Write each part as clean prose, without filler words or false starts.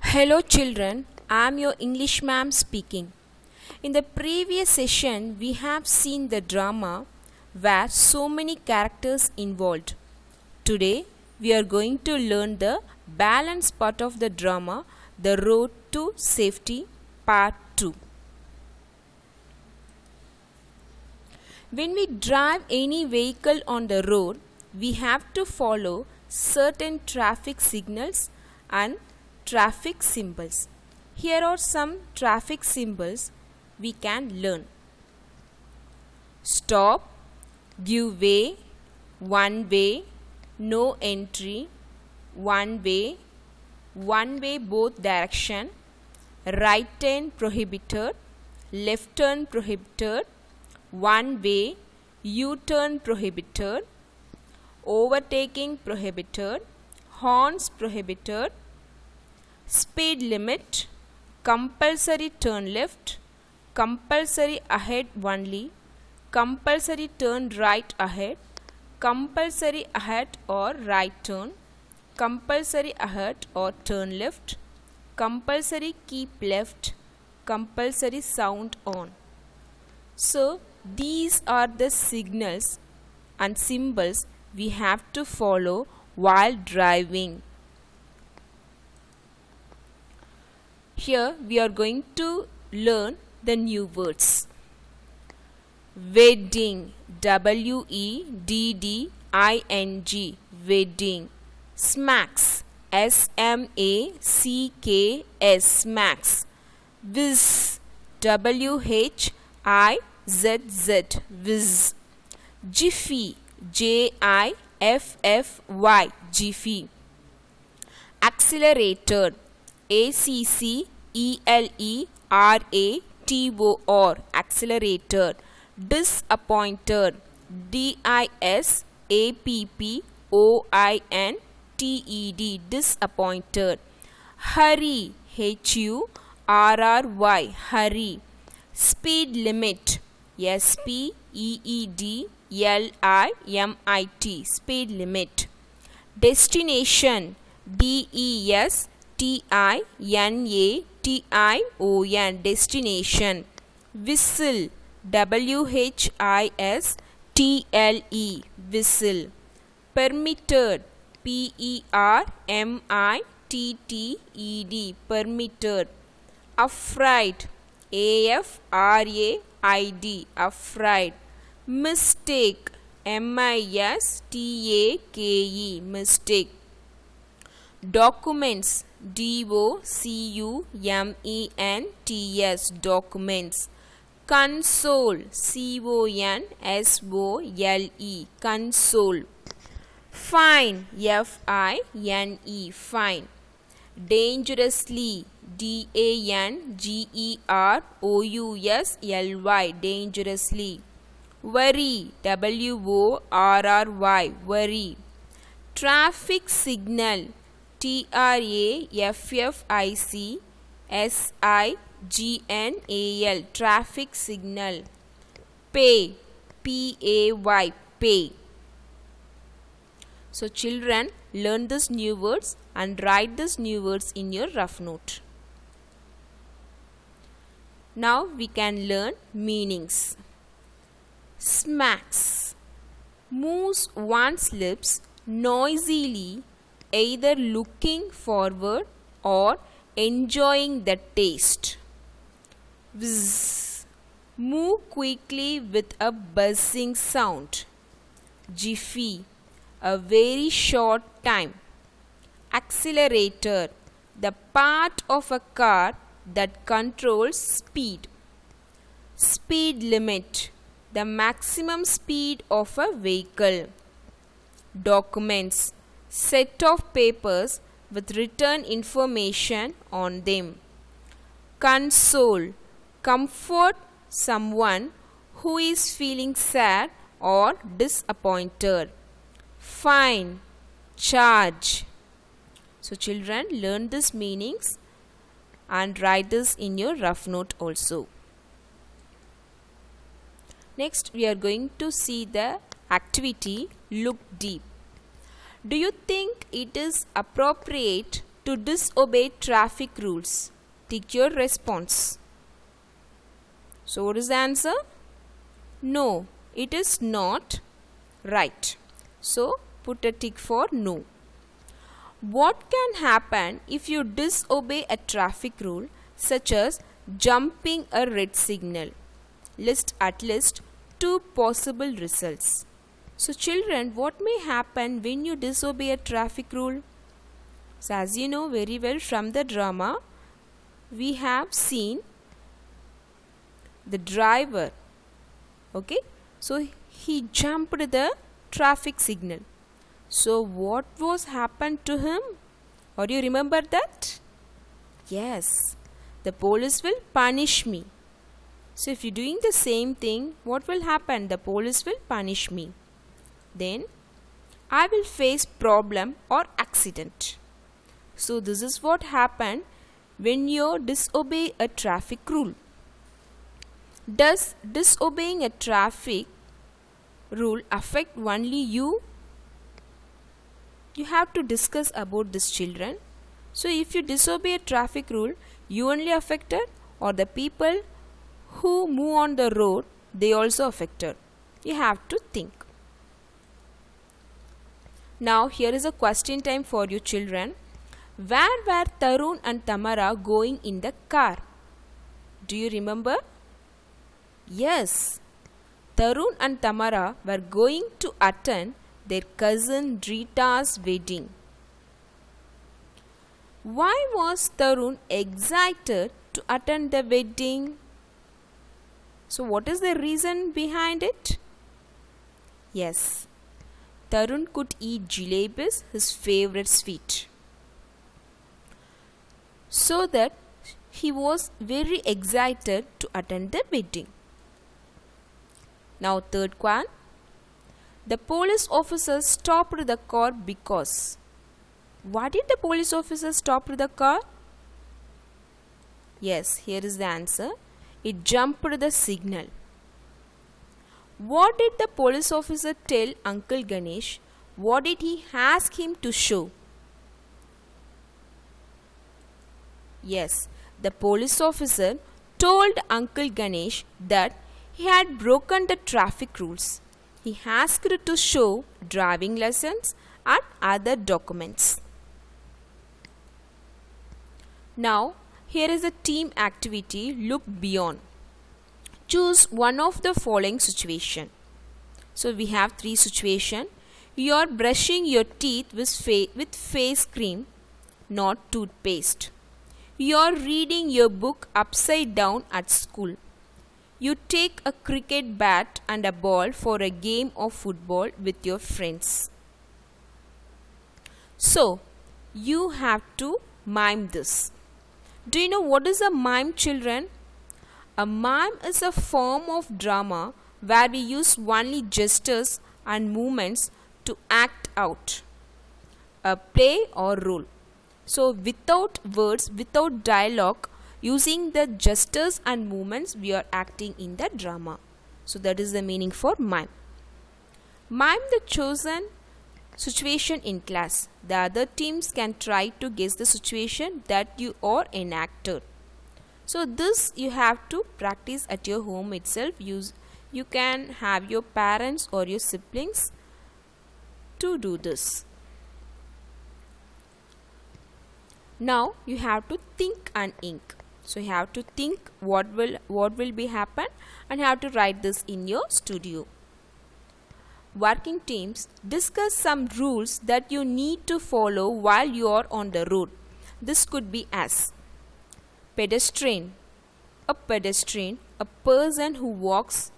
Hello children, I am your English ma'am speaking. In the previous session, we have seen the drama where so many characters involved. Today, we are going to learn the balance part of the drama, The Road to Safety Part 2. When we drive any vehicle on the road, we have to follow certain traffic signals and traffic symbols. Here are some traffic symbols we can learn. Stop, give way, one way, no entry, one way both direction, right turn prohibited, left turn prohibited, one way, U-turn prohibited, overtaking prohibited, horns prohibited, speed limit, compulsory turn left, compulsory ahead only, compulsory turn right ahead, compulsory ahead or right turn, compulsory ahead or turn left, compulsory keep left, compulsory sound on. So these are the signals and symbols we have to follow while driving. Here we are going to learn the new words. Wedding, W-E-D-D-I-N-G, wedding. Smacks, S-M-A-C-K-S, smacks. Whiz, W-H-I-Z-Z, whiz. Jiffy, J-I-F-F-Y, jiffy. Accelerated, A-C-C-E-L-E-R-A-T-O-R, accelerated. Disappointed, D-I-S-A-P-P-O-I-N-T-E-D, disappointed. Hurry, H-U-R-R-Y, hurry. Speed limit, S-P-E-E-D-L-I-M-I-T, speed limit. Destination, D-E-S-T-I-N-A-T-I-O-N, destination. Whistle, W-H-I-S-T-L-E, whistle. Permitted, P-E-R-M-I-T-T-E-D, permitted. Afraid, A-F-R-A-I-D, afraid. Mistake, M-I-S-T-A-K-E, mistake. Documents, D-O-C-U-M-E-N-T-S, documents. Console, C-O-N-S-O-L-E, console. Fine, F-I-N-E, fine. Dangerously, D-A-N-G-E-R-O-U-S-L-Y, dangerously. Worry, W-O-R-R-Y, worry. Traffic signal, T-R-A-F-F-I-C-S-I-G-N-A-L, traffic signal. Pay, P-A-Y, pay. So children, learn these new words and write these new words in your rough note. Now we can learn meanings. Smacks, moves one's lips noisily, either looking forward or enjoying the taste. Whiz, move quickly with a buzzing sound. Jiffy, a very short time. Accelerator, the part of a car that controls speed. Speed limit, the maximum speed of a vehicle. Documents, set of papers with written information on them. Console, comfort someone who is feeling sad or disappointed. Fine, charge. So children, learn these meanings and write this in your rough note also. Next we are going to see the activity Look Deep. Do you think it is appropriate to disobey traffic rules? Tick your response. So what is the answer? No, it is not right. So put a tick for no. What can happen if you disobey a traffic rule such as jumping a red signal? List at least 2 possible results. So children, what may happen when you disobey a traffic rule? So as you know very well from the drama, we have seen the driver. Okay, so he jumped the traffic signal. So what was happened to him? Or you remember that? Yes, the police will punish me. So if you're doing the same thing, what will happen? The police will punish me. Then I will face problem or accident. So this is what happened when you disobey a traffic rule. Does disobeying a traffic rule affect only you? You have to discuss about this, children. So if you disobey a traffic rule, you only affected, or the people who move on the road, they also affected? You have to think. Now here is a question time for you children. Where were Tarun and Tamara going in the car? Do you remember? Yes, Tarun and Tamara were going to attend their cousin Rita's wedding. Why was Tarun excited to attend the wedding? So what is the reason behind it? Yes, Tarun could eat jalebis, his favorite sweet. So that he was very excited to attend the wedding. Now third one. The police officer stopped the car because. Why did the police officer stop the car? Yes, here is the answer. It jumped the signal. What did the police officer tell Uncle Ganesh? What did he ask him to show? Yes, the police officer told Uncle Ganesh that he had broken the traffic rules. He asked to show driving lessons and other documents. Now, here is a team activity. Look beyond. Choose one of the following situation. So we have 3 situations. You are brushing your teeth with face cream, not toothpaste. You are reading your book upside down at school. You take a cricket bat and a ball for a game of football with your friends. So, you have to mime this. Do you know what is a mime, children? A mime is a form of drama where we use only gestures and movements to act out a play or role. So, without words, without dialogue, using the gestures and movements, we are acting in the drama. So that is the meaning for mime. Mime the chosen situation in class. The other teams can try to guess the situation that you are enacted. So this you have to practice at your home itself. You can have your parents or your siblings to do this. Now you have to think and ink. So you have to think what will be happen, and you have to write this in your studio. Working teams, discuss some rules that you need to follow while you are on the road. This could be as pedestrian, a person who walks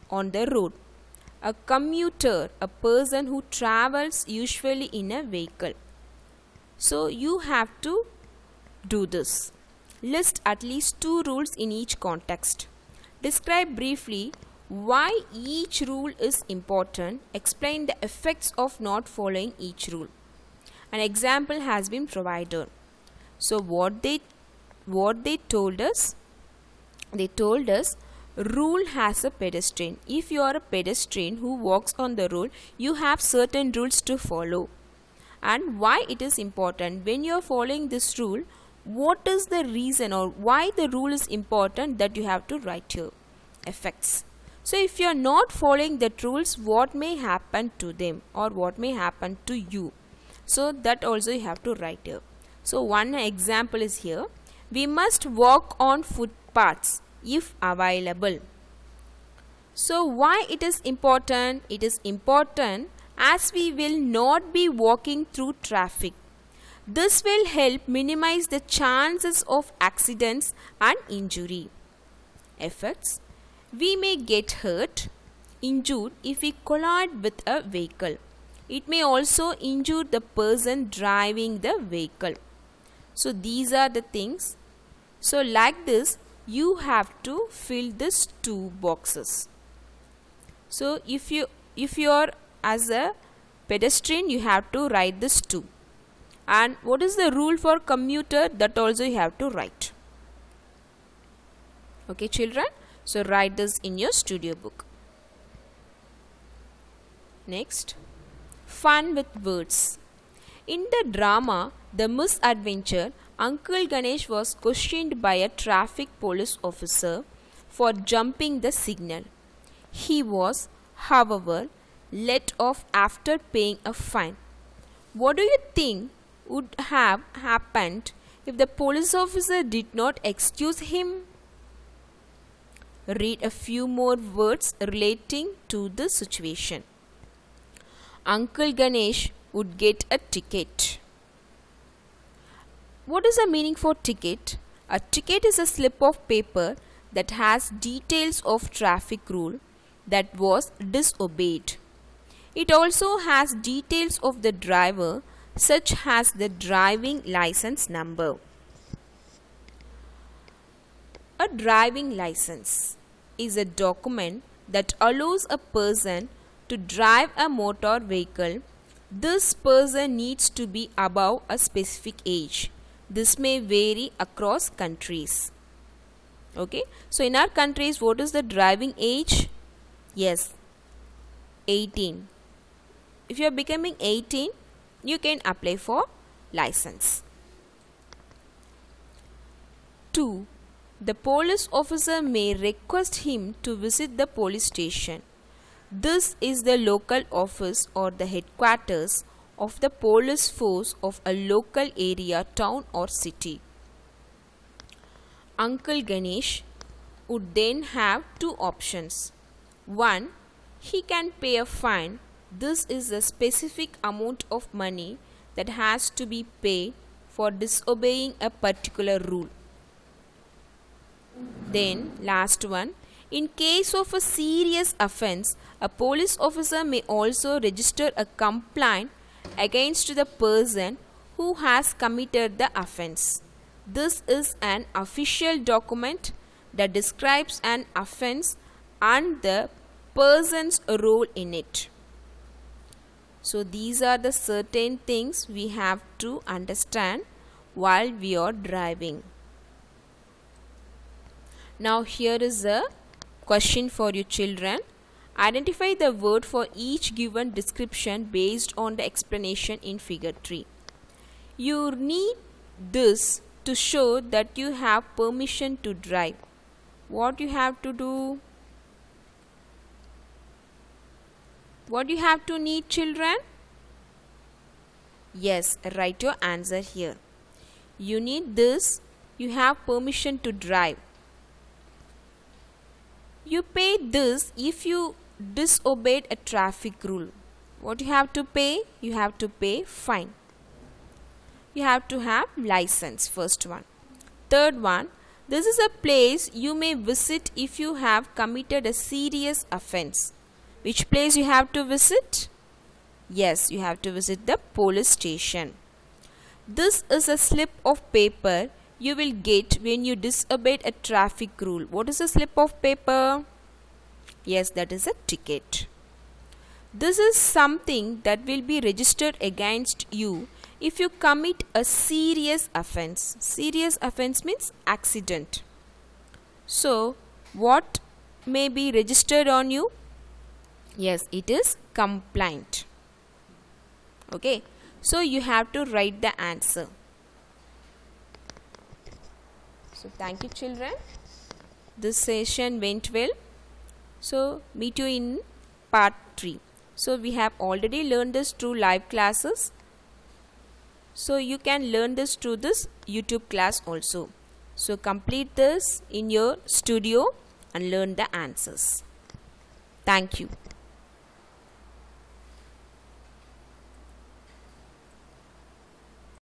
on the road. A commuter, a person who travels usually in a vehicle. So you have to do this. List at least 2 rules in each context. Describe briefly why each rule is important. Explain the effects of not following each rule. An example has been provided. So what they told us? They told us rule has a pedestrian. If you are a pedestrian who walks on the road, you have certain rules to follow. and why it is important. When you are following this rule, what is the reason or why the rule is important, that you have to write here. Effects. So if you are not following the rules, what may happen to them or what may happen to you, so that also you have to write here. So one example is here. We must walk on footpaths if available. So why it is important? It is important as we will not be walking through traffic. This will help minimize the chances of accidents and injury. Effects. We may get hurt, injured if we collide with a vehicle. It may also injure the person driving the vehicle. So these are the things. So like this, you have to fill these two boxes. So if you are as a pedestrian, you have to write this two. And what is the rule for commuter? That also you have to write. Okay, children. So write this in your studio book. Next, fun with words. In the drama The Misadventure, Uncle Ganesh was questioned by a traffic police officer for jumping the signal. He was, however, let off after paying a fine. What do you think would have happened if the police officer did not excuse him? Read a few more words relating to the situation. Uncle Ganesh would get a ticket. What is the meaning for ticket? A ticket is a slip of paper that has details of traffic rule that was disobeyed. It also has details of the driver, such as the driving license number. A driving license is a document that allows a person to drive a motor vehicle. This person needs to be above a specific age. This may vary across countries. Okay, so in our countries, what is the driving age? Yes, 18. If you are becoming 18, you can apply for license. 2. The police officer may request him to visit the police station. This is the local office or the headquarters of the police force of a local area, town or city. Uncle Ganesh would then have two options. 1. He can pay a fine. This is a specific amount of money that has to be paid for disobeying a particular rule. Then last one, in case of a serious offense, a police officer may also register a complaint against the person who has committed the offense. This is an official document that describes an offense and the person's role in it. So these are the certain things we have to understand while we are driving. Now here is a question for you children. Identify the word for each given description based on the explanation in figure 3. You need this to show that you have permission to drive. What you have to do? What you have to need, children? Yes, write your answer here. You need this. You have permission to drive. You pay this if you disobeyed a traffic rule. What you have to pay? You have to pay fine. You have to have license, first one. Third one, this is a place you may visit if you have committed a serious offense. Which place you have to visit? Yes, you have to visit the police station. This is a slip of paper you will get when you disobeyed a traffic rule. What is a slip of paper? Yes, that is a ticket. This is something that will be registered against you if you commit a serious offense. Serious offense means accident. So, what may be registered on you? Yes, it is complaint. Okay. So you have to write the answer. So thank you children. This session went well. So meet you in part 3. So we have already learned this through live classes. So you can learn this through this YouTube class also. So complete this in your studio and learn the answers. Thank you.